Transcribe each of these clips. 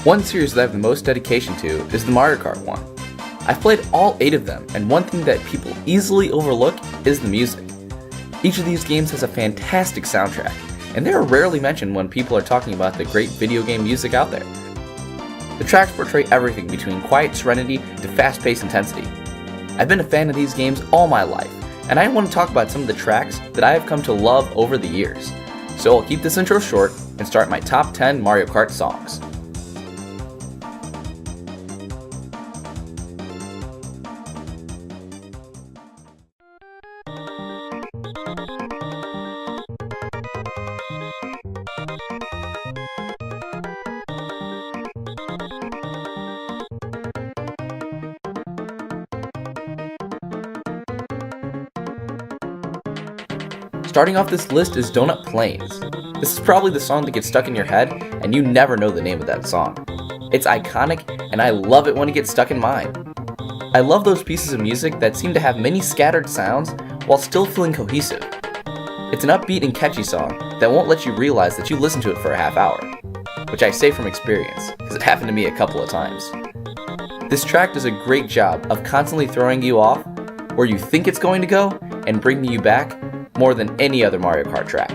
One series that I have the most dedication to is the Mario Kart one. I've played all 8 of them, and one thing that people easily overlook is the music. Each of these games has a fantastic soundtrack, and they are rarely mentioned when people are talking about the great video game music out there. The tracks portray everything between quiet serenity to fast-paced intensity. I've been a fan of these games all my life, and I want to talk about some of the tracks that I have come to love over the years. So I'll keep this intro short and start my top 10 Mario Kart songs. Starting off this list is Donut Plains. This is probably the song that gets stuck in your head and you never know the name of that song. It's iconic and I love it when it gets stuck in mine. I love those pieces of music that seem to have many scattered sounds while still feeling cohesive. It's an upbeat and catchy song that won't let you realize that you listened to it for a half hour, which I say from experience because it happened to me a couple of times. This track does a great job of constantly throwing you off where you think it's going to go and bringing you back more than any other Mario Kart track.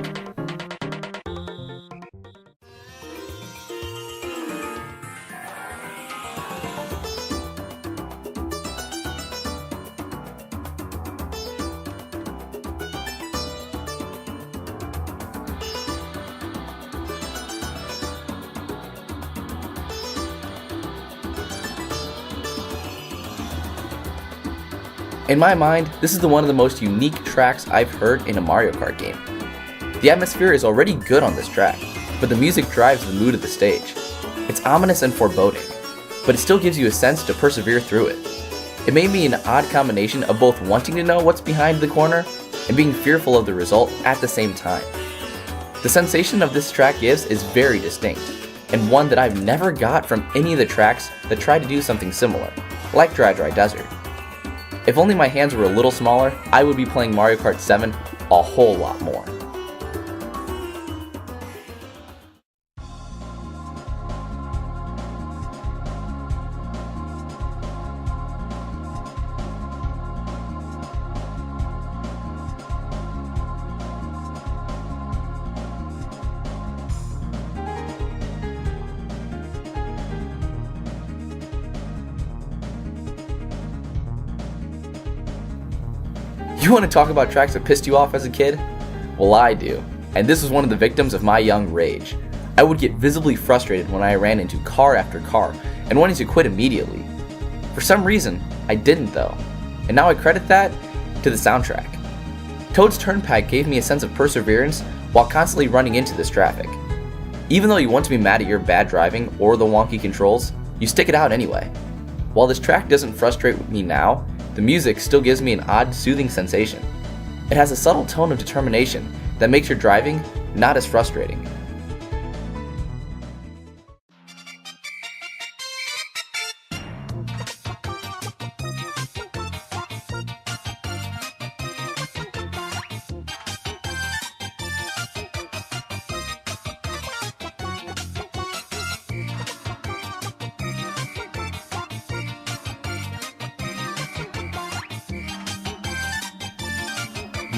In my mind, this is one of the most unique tracks I've heard in a Mario Kart game. The atmosphere is already good on this track, but the music drives the mood of the stage. It's ominous and foreboding, but it still gives you a sense to persevere through it. It made me an odd combination of both wanting to know what's behind the corner and being fearful of the result at the same time. The sensation of this track gives is very distinct, and one that I've never got from any of the tracks that try to do something similar, like Dry Dry Desert. If only my hands were a little smaller, I would be playing Mario Kart 7 a whole lot more. You want to talk about tracks that pissed you off as a kid? Well, I do, and this was one of the victims of my young rage. I would get visibly frustrated when I ran into car after car and wanted to quit immediately. For some reason, I didn't though, and now I credit that to the soundtrack. Toad's Turnpike gave me a sense of perseverance while constantly running into this traffic. Even though you want to be mad at your bad driving or the wonky controls, you stick it out anyway. While this track doesn't frustrate me now, the music still gives me an odd, soothing sensation. It has a subtle tone of determination that makes your driving not as frustrating.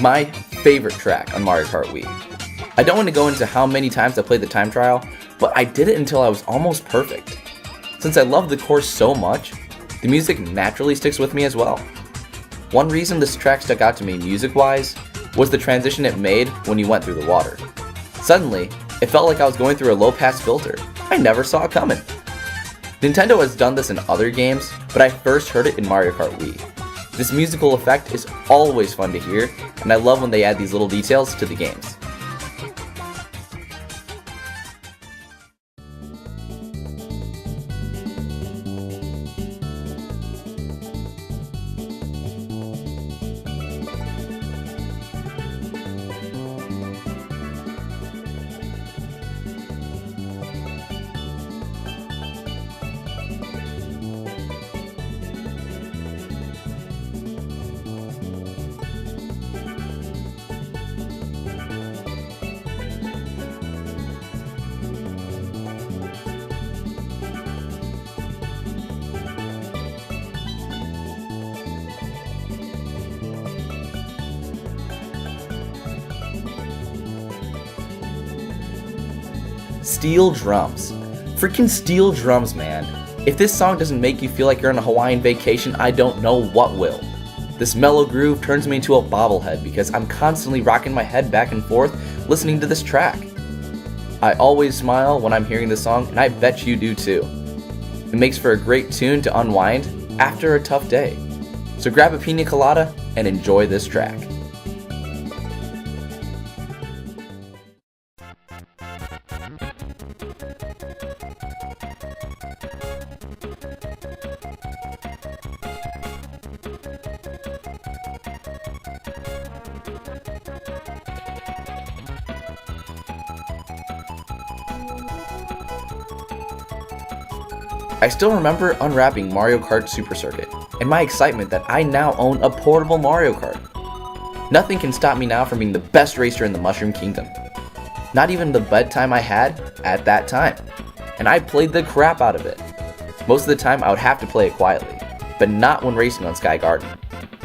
My favorite track on Mario Kart Wii. I don't want to go into how many times I played the time trial, but I did it until I was almost perfect. Since I love the course so much, the music naturally sticks with me as well. One reason this track stuck out to me music-wise was the transition it made when you went through the water. Suddenly, it felt like I was going through a low-pass filter. I never saw it coming. Nintendo has done this in other games, but I first heard it in Mario Kart Wii. This musical effect is always fun to hear, and I love when they add these little details to the games. Steel drums. Freaking steel drums, man. If this song doesn't make you feel like you're on a Hawaiian vacation, I don't know what will. This mellow groove turns me into a bobblehead because I'm constantly rocking my head back and forth listening to this track. I always smile when I'm hearing this song, and I bet you do too. It makes for a great tune to unwind after a tough day. So grab a pina colada and enjoy this track. I still remember unwrapping Mario Kart Super Circuit, and my excitement that I now own a portable Mario Kart. Nothing can stop me now from being the best racer in the Mushroom Kingdom. Not even the bedtime I had at that time, and I played the crap out of it. Most of the time I would have to play it quietly, but not when racing on Sky Garden.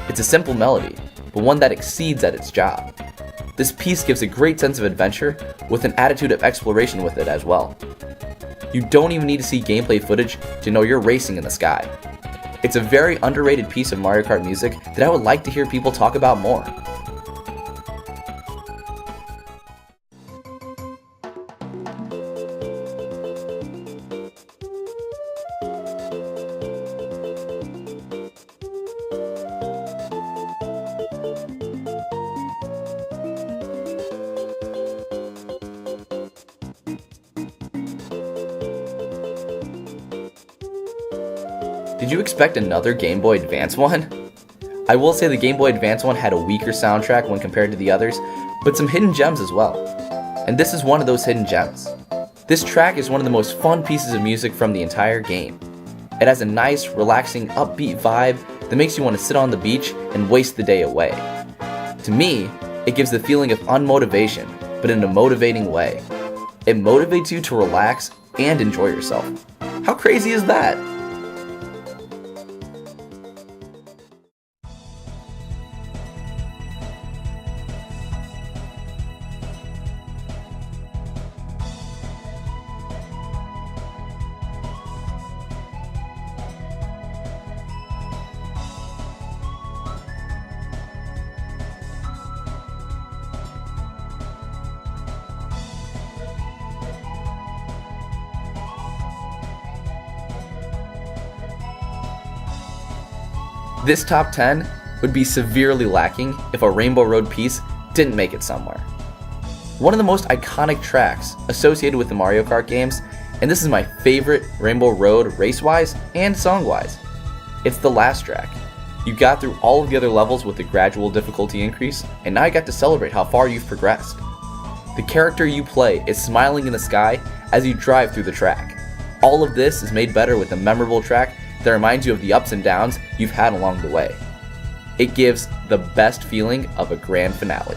It's a simple melody, but one that exceeds at its job. This piece gives a great sense of adventure with an attitude of exploration with it as well. You don't even need to see gameplay footage to know you're racing in the sky. It's a very underrated piece of Mario Kart music that I would like to hear people talk about more. Did you expect another Game Boy Advance one? I will say the Game Boy Advance one had a weaker soundtrack when compared to the others, but some hidden gems as well. And this is one of those hidden gems. This track is one of the most fun pieces of music from the entire game. It has a nice, relaxing, upbeat vibe that makes you want to sit on the beach and waste the day away. To me, it gives the feeling of unmotivation, but in a motivating way. It motivates you to relax and enjoy yourself. How crazy is that? This top 10 would be severely lacking if a Rainbow Road piece didn't make it somewhere. One of the most iconic tracks associated with the Mario Kart games, and this is my favorite Rainbow Road race-wise and song-wise. It's the last track. You got through all of the other levels with a gradual difficulty increase, and now you got to celebrate how far you've progressed. The character you play is smiling in the sky as you drive through the track. All of this is made better with a memorable track that reminds you of the ups and downs you've had along the way. It gives the best feeling of a grand finale.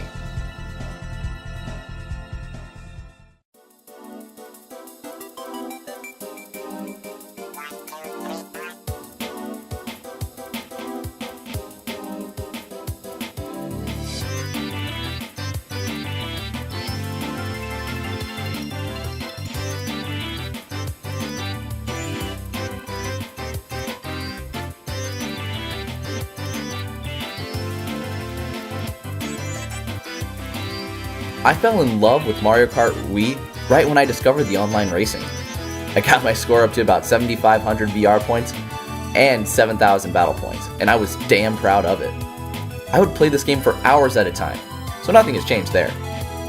I fell in love with Mario Kart Wii right when I discovered the online racing. I got my score up to about 7,500 VR points and 7,000 battle points, and I was damn proud of it. I would play this game for hours at a time, so nothing has changed there,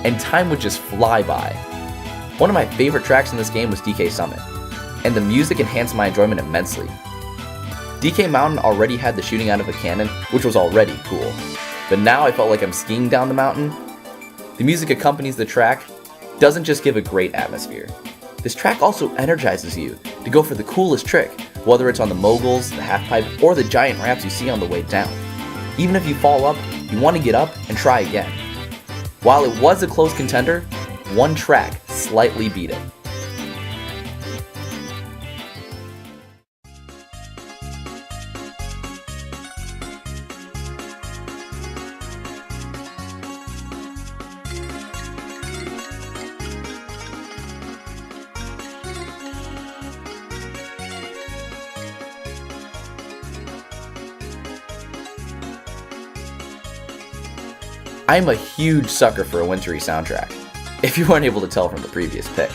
and time would just fly by. One of my favorite tracks in this game was DK Summit, and the music enhanced my enjoyment immensely. DK Mountain already had the shooting out of a cannon, which was already cool, but now I felt like I'm skiing down the mountain. The music accompanies the track, doesn't just give a great atmosphere. This track also energizes you to go for the coolest trick, whether it's on the moguls, the half-pipe, or the giant ramps you see on the way down. Even if you fall up, you want to get up and try again. While it was a close contender, one track slightly beat it. I am a huge sucker for a wintry soundtrack, if you weren't able to tell from the previous pick.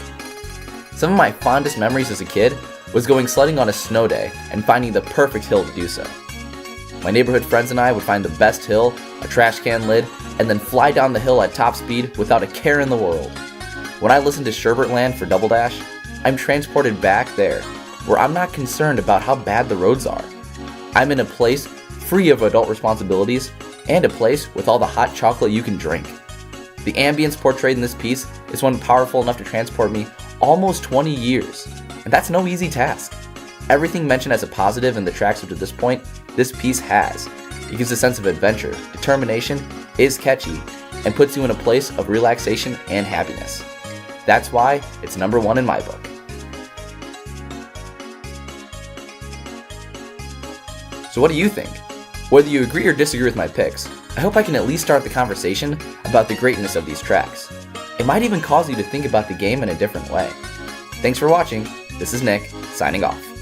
Some of my fondest memories as a kid was going sledding on a snow day and finding the perfect hill to do so. My neighborhood friends and I would find the best hill, a trash can lid, and then fly down the hill at top speed without a care in the world. When I listen to Sherbert Land for Double Dash, I'm transported back there, where I'm not concerned about how bad the roads are. I'm in a place free of adult responsibilities, and a place with all the hot chocolate you can drink. The ambience portrayed in this piece is one powerful enough to transport me almost 20 years, and that's no easy task. Everything mentioned as a positive in the tracks up to this point, this piece has. It gives a sense of adventure, determination, is catchy, and puts you in a place of relaxation and happiness. That's why it's number 1 in my book. So what do you think? Whether you agree or disagree with my picks, I hope I can at least start the conversation about the greatness of these tracks. It might even cause you to think about the game in a different way. Thanks for watching. This is Nick, signing off.